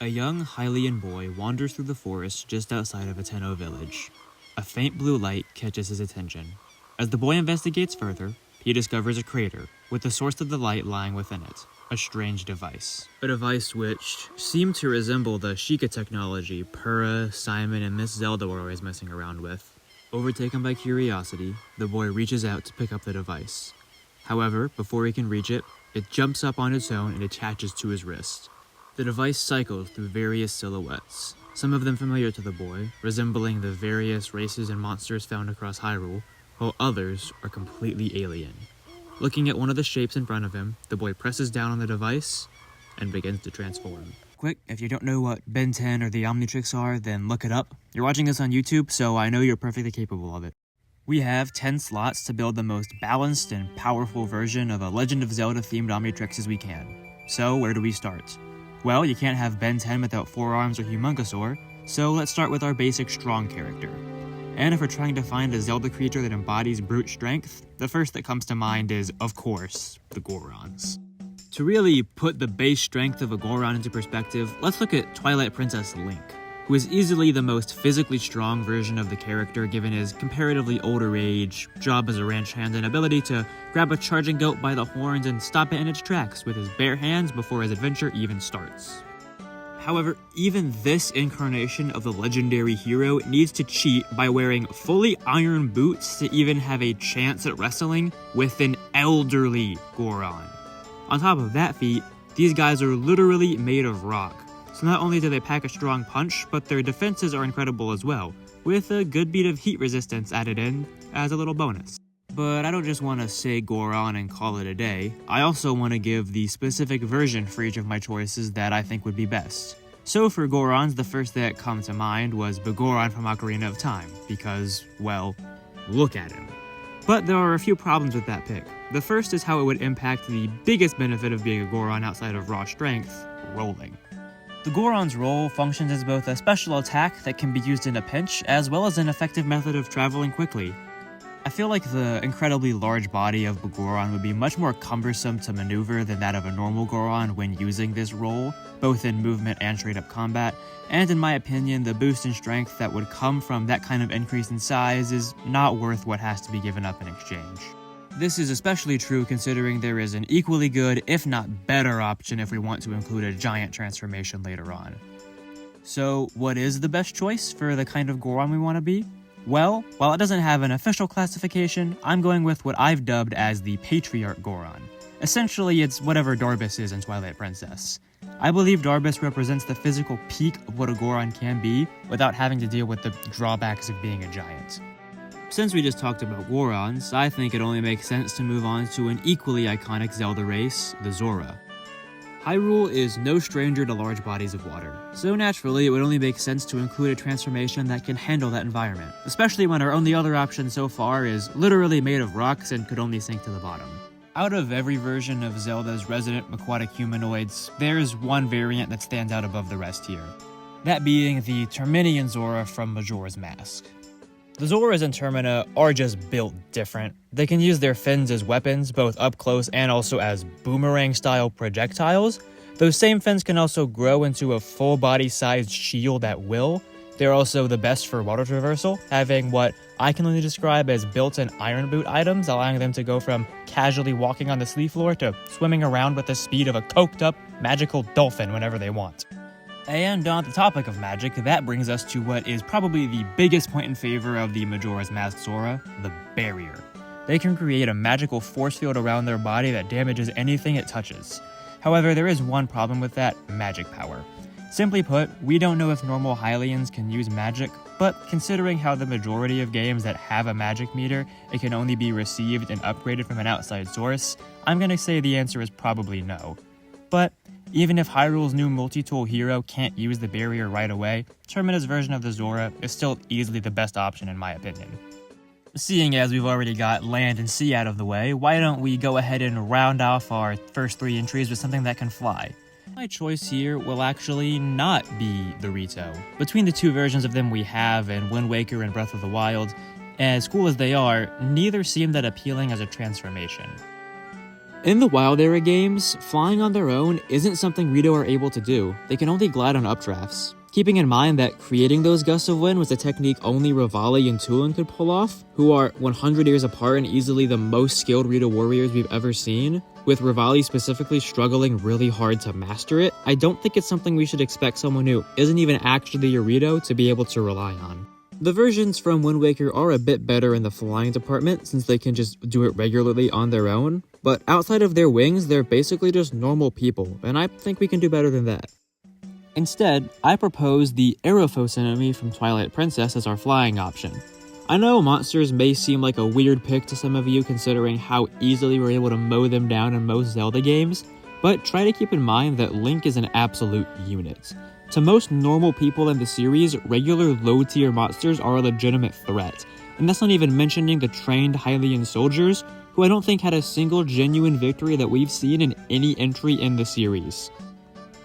A young Hylian boy wanders through the forest just outside of a Tenno village. A faint blue light catches his attention. As the boy investigates further, he discovers a crater, with the source of the light lying within it, a strange device. A device which seemed to resemble the Sheikah technology Purah, Simon, and Miss Zelda were always messing around with. Overtaken by curiosity, the boy reaches out to pick up the device. However, before he can reach it, it jumps up on its own and attaches to his wrist. The device cycles through various silhouettes, some of them familiar to the boy, resembling the various races and monsters found across Hyrule, while others are completely alien. Looking at one of the shapes in front of him, the boy presses down on the device and begins to transform. Quick, if you don't know what Ben 10 or the Omnitrix are, then look it up. You're watching this on YouTube, so I know you're perfectly capable of it. We have 10 slots to build the most balanced and powerful version of a Legend of Zelda themed Omnitrix as we can. So where do we start? Well, you can't have Ben 10 without 4 arms or Humongousaur, so let's start with our basic strong character. And if we're trying to find a Zelda creature that embodies brute strength, the first that comes to mind is, of course, the Gorons. To really put the base strength of a Goron into perspective, let's look at Twilight Princess Link, who is easily the most physically strong version of the character given his comparatively older age, job as a ranch hand, and ability to grab a charging goat by the horns and stop it in its tracks with his bare hands before his adventure even starts. However, even this incarnation of the legendary hero needs to cheat by wearing fully iron boots to even have a chance at wrestling with an elderly Goron. On top of that feat, these guys are literally made of rock. So not only do they pack a strong punch, but their defenses are incredible as well, with a good bit of heat resistance added in as a little bonus. But I don't just want to say Goron and call it a day, I also want to give the specific version for each of my choices that I think would be best. So for Gorons, the first that come to mind was Begoron from Ocarina of Time, because, well, look at him. But there are a few problems with that pick. The first is how it would impact the biggest benefit of being a Goron outside of raw strength, rolling. The Goron's roll functions as both a special attack that can be used in a pinch, as well as an effective method of traveling quickly. I feel like the incredibly large body of Begoron would be much more cumbersome to maneuver than that of a normal Goron when using this roll, both in movement and straight-up combat, and in my opinion, the boost in strength that would come from that kind of increase in size is not worth what has to be given up in exchange. This is especially true considering there is an equally good, if not better option if we want to include a giant transformation later on. So, what is the best choice for the kind of Goron we want to be? Well, while it doesn't have an official classification, I'm going with what I've dubbed as the Patriarch Goron. Essentially, it's whatever Darbus is in Twilight Princess. I believe Darbus represents the physical peak of what a Goron can be, without having to deal with the drawbacks of being a giant. Since we just talked about Gorons, I think it only makes sense to move on to an equally iconic Zelda race, the Zora. Hyrule is no stranger to large bodies of water, so naturally it would only make sense to include a transformation that can handle that environment, especially when our only other option so far is literally made of rocks and could only sink to the bottom. Out of every version of Zelda's resident aquatic humanoids, there's one variant that stands out above the rest here. That being the Terminian Zora from Majora's Mask. The Zoras and Termina are just built different. They can use their fins as weapons, both up close and also as boomerang-style projectiles. Those same fins can also grow into a full-body-sized shield at will. They're also the best for water traversal, having what I can only describe as built-in iron boot items, allowing them to go from casually walking on the seafloor to swimming around with the speed of a coked-up magical dolphin whenever they want. And on the topic of magic, that brings us to what is probably the biggest point in favor of the Majora's Mask Zora, the barrier. They can create a magical force field around their body that damages anything it touches. However, there is one problem with that: magic power. Simply put, we don't know if normal Hylians can use magic, but considering how the majority of games that have a magic meter, it can only be received and upgraded from an outside source, I'm gonna say the answer is probably no. But even if Hyrule's new multi-tool hero can't use the barrier right away, Termina's version of the Zora is still easily the best option in my opinion. Seeing as we've already got land and sea out of the way, why don't we go ahead and round off our first 3 entries with something that can fly? My choice here will actually not be the Rito. Between the 2 versions of them we have in Wind Waker and Breath of the Wild, as cool as they are, neither seem that appealing as a transformation. In the Wild Era games, flying on their own isn't something Rito are able to do. They can only glide on updrafts. Keeping in mind that creating those gusts of wind was a technique only Revali and Tulin could pull off, who are 100 years apart and easily the most skilled Rito warriors we've ever seen, with Revali specifically struggling really hard to master it, I don't think it's something we should expect someone who isn't even actually a Rito to be able to rely on. The versions from Wind Waker are a bit better in the flying department since they can just do it regularly on their own, but outside of their wings, they're basically just normal people, and I think we can do better than that. Instead, I propose the Aerophos enemy from Twilight Princess as our flying option. I know monsters may seem like a weird pick to some of you considering how easily we're able to mow them down in most Zelda games, but try to keep in mind that Link is an absolute unit. To most normal people in the series, regular low-tier monsters are a legitimate threat, and that's not even mentioning the trained Hylian soldiers, who I don't think had a single genuine victory that we've seen in any entry in the series.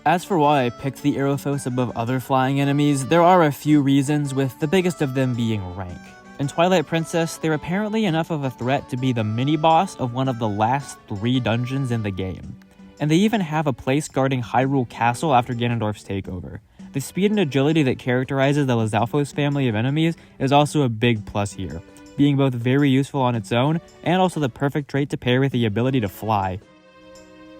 As for why I picked the Aerophos above other flying enemies, there are a few reasons, with the biggest of them being rank. In Twilight Princess, they're apparently enough of a threat to be the mini-boss of one of the last 3 dungeons in the game. And they even have a place guarding Hyrule Castle after Ganondorf's takeover. The speed and agility that characterizes the Lizalfos family of enemies is also a big plus here, being both very useful on its own and also the perfect trait to pair with the ability to fly.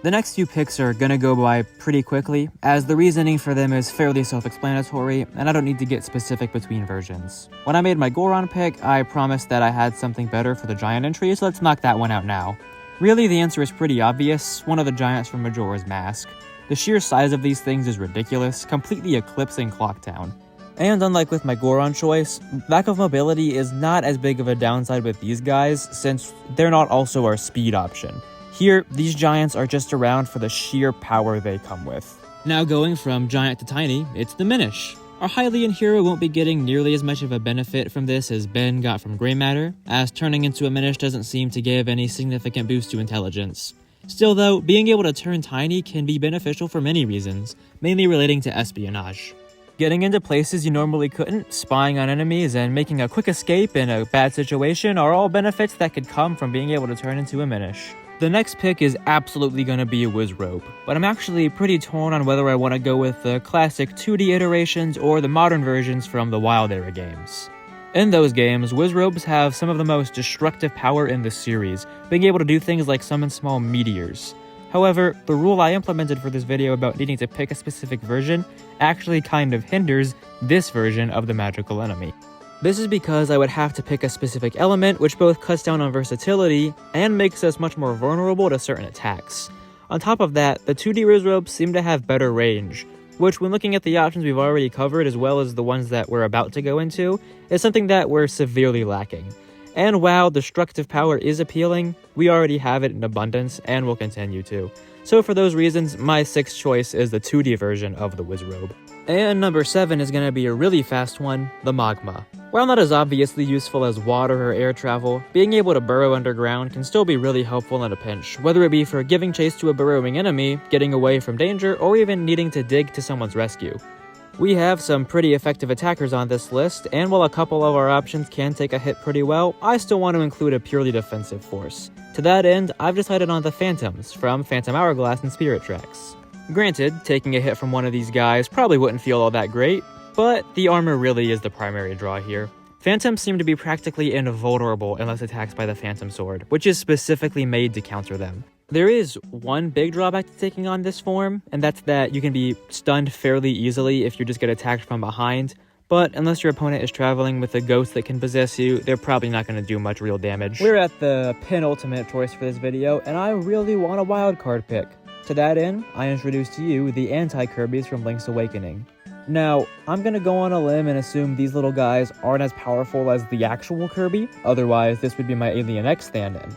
The next few picks are gonna go by pretty quickly, as the reasoning for them is fairly self-explanatory, and I don't need to get specific between versions. When I made my Goron pick, I promised that I had something better for the giant entry, so let's knock that one out now. Really, the answer is pretty obvious, one of the giants from Majora's Mask. The sheer size of these things is ridiculous, completely eclipsing Clocktown. And unlike with my Goron choice, lack of mobility is not as big of a downside with these guys, since they're not also our speed option. Here, these giants are just around for the sheer power they come with. Now going from giant to tiny, it's the Minish. Our Hylian hero won't be getting nearly as much of a benefit from this as Ben got from Grey Matter, as turning into a Minish doesn't seem to give any significant boost to intelligence. Still though, being able to turn tiny can be beneficial for many reasons, mainly relating to espionage. Getting into places you normally couldn't, spying on enemies, and making a quick escape in a bad situation are all benefits that could come from being able to turn into a Minish. The next pick is absolutely going to be a Wizrobe, but I'm actually pretty torn on whether I want to go with the classic 2D iterations or the modern versions from the Wild Era games. In those games, Wizrobes have some of the most destructive power in the series, being able to do things like summon small meteors. However, the rule I implemented for this video about needing to pick a specific version actually kind of hinders this version of the magical enemy. This is because I would have to pick a specific element which both cuts down on versatility and makes us much more vulnerable to certain attacks. On top of that, the 2D Wizrobes seem to have better range, which when looking at the options we've already covered as well as the ones that we're about to go into, is something that we're severely lacking. And while destructive power is appealing, we already have it in abundance and will continue to. So for those reasons, my 6th choice is the 2D version of the Wizrobe. And number 7 is going to be a really fast one, the Magma. While not as obviously useful as water or air travel, being able to burrow underground can still be really helpful in a pinch, whether it be for giving chase to a burrowing enemy, getting away from danger, or even needing to dig to someone's rescue. We have some pretty effective attackers on this list, and while a couple of our options can take a hit pretty well, I still want to include a purely defensive force. To that end, I've decided on the Phantoms from Phantom Hourglass and Spirit Tracks. Granted, taking a hit from one of these guys probably wouldn't feel all that great, but the armor really is the primary draw here. Phantoms seem to be practically invulnerable unless attacked by the Phantom Sword, which is specifically made to counter them. There is one big drawback to taking on this form, and that's that you can be stunned fairly easily if you just get attacked from behind, but unless your opponent is traveling with a ghost that can possess you, they're probably not going to do much real damage. We're at the penultimate choice for this video, and I really want a wildcard pick. To that end, I introduce to you the anti-Kirbys from Link's Awakening. Now, I'm gonna go on a limb and assume these little guys aren't as powerful as the actual Kirby, otherwise this would be my Alien X stand-in.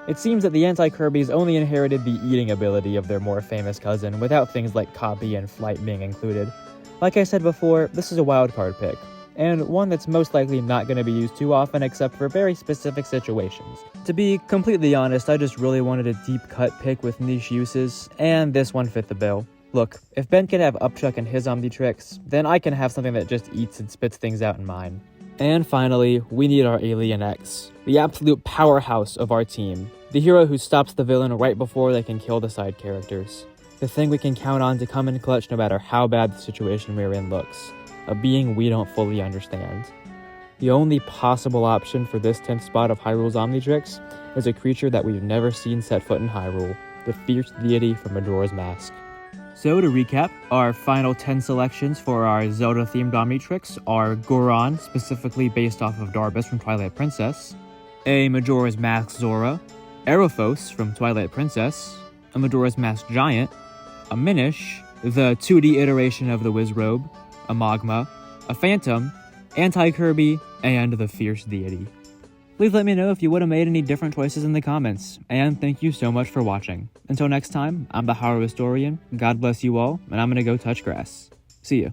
It seems that the anti-Kirbys only inherited the eating ability of their more famous cousin, without things like copy and flight being included. Like I said before, this is a wildcard pick, and one that's most likely not going to be used too often except for very specific situations. To be completely honest, I just really wanted a deep cut pick with niche uses, and this one fit the bill. Look, if Ben can have Upchuck and his Omnitrix, then I can have something that just eats and spits things out in mine. And finally, we need our Alien X, the absolute powerhouse of our team. The hero who stops the villain right before they can kill the side characters. The thing we can count on to come in clutch no matter how bad the situation we're in looks. A being we don't fully understand. The only possible option for this 10th spot of Hyrule's Omnitrix is a creature that we've never seen set foot in Hyrule, the fierce deity from Majora's Mask. So to recap, our final 10 selections for our Zelda-themed Omnitrix are Goron, specifically based off of Darbus from Twilight Princess, a Majora's Mask Zora, Aerophos from Twilight Princess, a Majora's Mask Giant, a Minish, the 2D iteration of the Wizrobe, a Magma, a Phantom, Anti-Kirby, and the Fierce Deity. Please let me know if you would have made any different choices in the comments, and thank you so much for watching. Until next time, I'm the Hyrule Historian, God bless you all, and I'm gonna go touch grass. See ya.